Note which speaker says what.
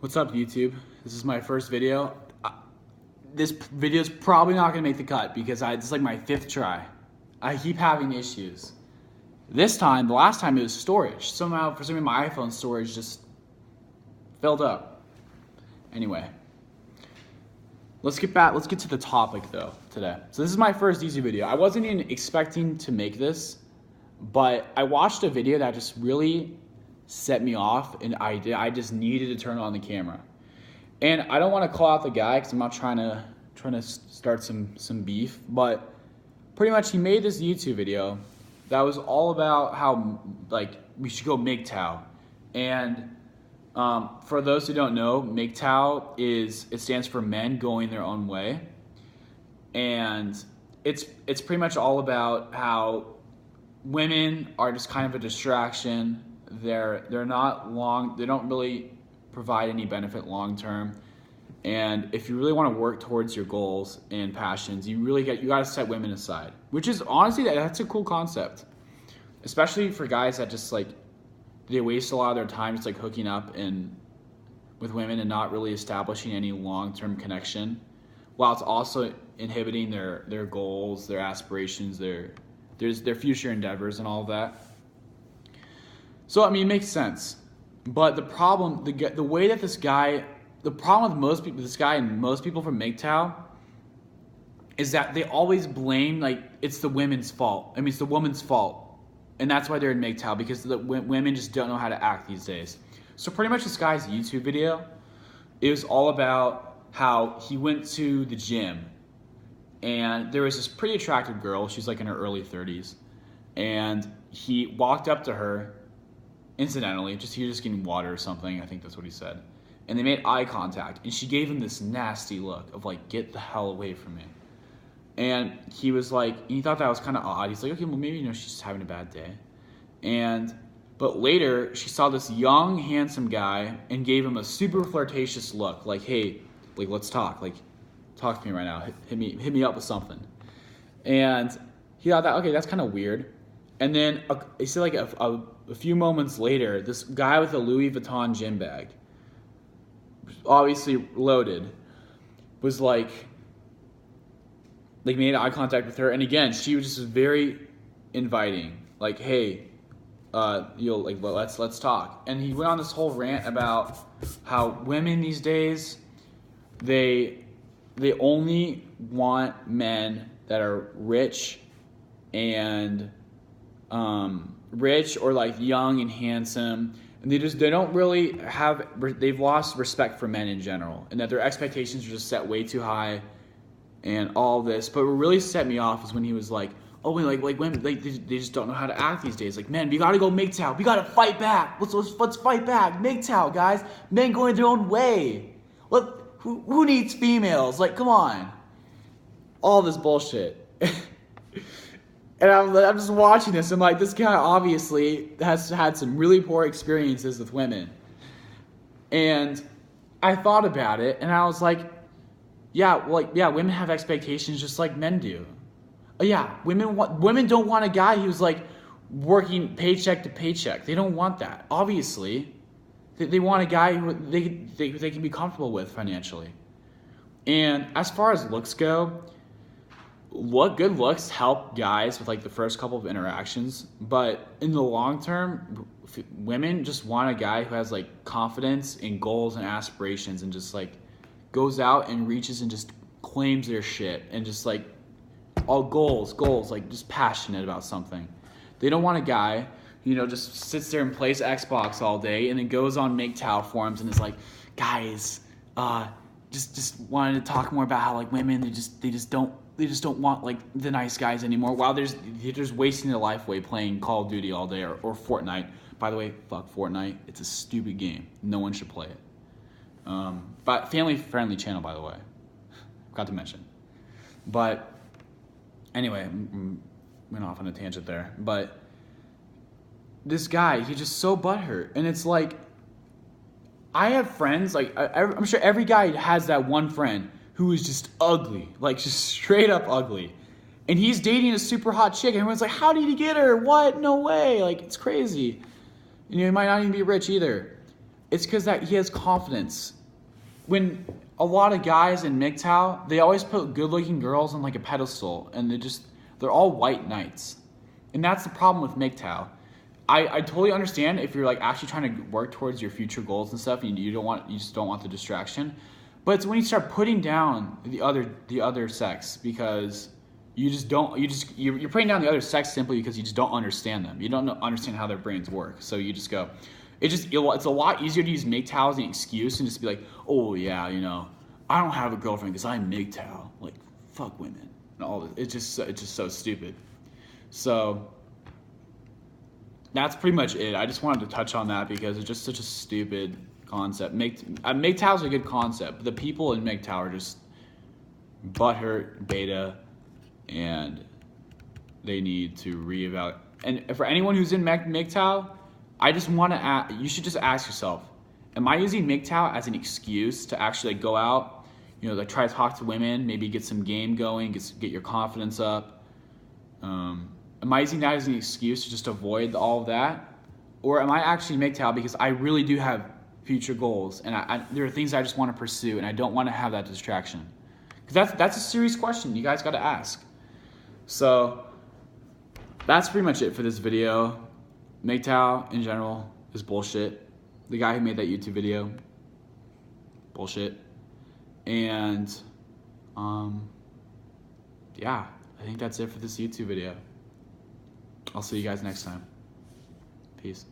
Speaker 1: What's up, YouTube? This is my first video. This video is probably not gonna make the cut because this is like my 5th try. I keep having issues. This time, the last time it was storage. Somehow, for some reason, my iPhone storage just filled up. Anyway, let's get to the topic though today. So this is my first easy video. I wasn't even expecting to make this, but I watched a video that just really set me off, and I just needed to turn on the camera. And I don't want to call out the guy because I'm not trying to start some beef, but pretty much he made this YouTube video that was all about how like we should go MGTOW. And for those who don't know, MGTOW stands for men going their own way, and it's pretty much all about how women are just kind of a distraction. They don't really provide any benefit long term. And if you really want to work towards your goals and passions, you got to set women aside, which is honestly that's a cool concept, especially for guys that just like they waste a lot of their time just like hooking up with women and not really establishing any long-term connection, while it's also inhibiting their goals, their aspirations, their future endeavors and all of that. So, I mean, it makes sense. But the problem, the way that the problem with most people, this guy and most people from MGTOW, is that they always blame, like, it's the women's fault. I mean, it's the woman's fault. And that's why they're in MGTOW, because the women just don't know how to act these days. So pretty much this guy's YouTube video, it was all about how he went to the gym, and there was this pretty attractive girl. She's like in her early 30s. And he walked up to her, incidentally, he was just getting water or something, I think that's what he said. And they made eye contact, and she gave him this nasty look of like, get the hell away from me. And he was like, he thought that was kind of odd. He's like, okay, well maybe, she's just having a bad day. But later, she saw this young, handsome guy and gave him a super flirtatious look, like, hey, like, let's talk. Like, talk to me right now. Hit me up with something. And he thought that, okay, that's kind of weird. And then he said like a few moments later, this guy with a Louis Vuitton gym bag, obviously loaded, was like made eye contact with her, and again, she was just very inviting, like, hey, let's talk. And he went on this whole rant about how women these days, they only want men that are rich or like young and handsome, and they've lost respect for men in general, and that their expectations are just set way too high and all this. But what really set me off is when he was like, oh, like women, they just don't know how to act these days. Like, men, we gotta go MGTOW. We gotta fight back. Let's fight back. MGTOW, guys. Men going their own way. Who needs females? Like, come on. All this bullshit. And I'm just watching this, and like, this guy obviously has had some really poor experiences with women. And I thought about it, and I was like, women have expectations just like men do. Yeah, women don't want a guy who's like working paycheck to paycheck. They don't want that, obviously. They want a guy who they can be comfortable with financially. And as far as looks go, good looks help guys with like the first couple of interactions, but in the long term, women just want a guy who has like confidence and goals and aspirations, and just like goes out and reaches and just claims their shit, and just like all goals, like just passionate about something. They don't want a guy who, just sits there and plays Xbox all day and then goes on MGTOW forums and is like, guys, just wanted to talk more about how like women, they just don't want like the nice guys anymore, while they're just wasting their life away playing Call of Duty all day or Fortnite. By the way, fuck Fortnite. It's a stupid game. No one should play it. But family-friendly channel, by the way. Forgot to mention. But anyway, went off on a tangent there. But this guy, he's just so butthurt. And it's like, I have friends, like, I'm sure every guy has that one friend who is just ugly, like just straight up ugly. And he's dating a super hot chick, and everyone's like, how did he get her? What? No way. Like, it's crazy. He might not even be rich either. It's because that he has confidence. When a lot of guys in MGTOW, they always put good-looking girls on like a pedestal, and they're all white knights, and that's the problem with MGTOW. I totally understand if you're like actually trying to work towards your future goals and stuff, and you just don't want the distraction. But it's when you start putting down the other sex because you're putting down the other sex simply because you just don't understand them. You don't understand how their brains work. So you just go, it's a lot easier to use MGTOW as an excuse and just be like, oh yeah, you know, I don't have a girlfriend because I'm MGTOW. Like, fuck women and all this. It's just so stupid. So that's pretty much it. I just wanted to touch on that because it's just such a stupid concept. MGTOW is a good concept, but the people in MGTOW are just butthurt, beta, and they need to reevaluate. And for anyone who's in MGTOW, I just want to you should just ask yourself, am I using MGTOW as an excuse to actually like go out, you know, like try to talk to women, maybe get some game going, get your confidence up? Am I using that as an excuse to just avoid all of that? Or am I actually MGTOW because I really do have future goals and there are things I just want to pursue and I don't want to have that distraction? Because that's a serious question you guys got to ask. So that's pretty much it for this video. MGTOW in general is bullshit. The guy who made that YouTube video, bullshit. And yeah, I think that's it for this YouTube video. I'll see you guys next time. Peace.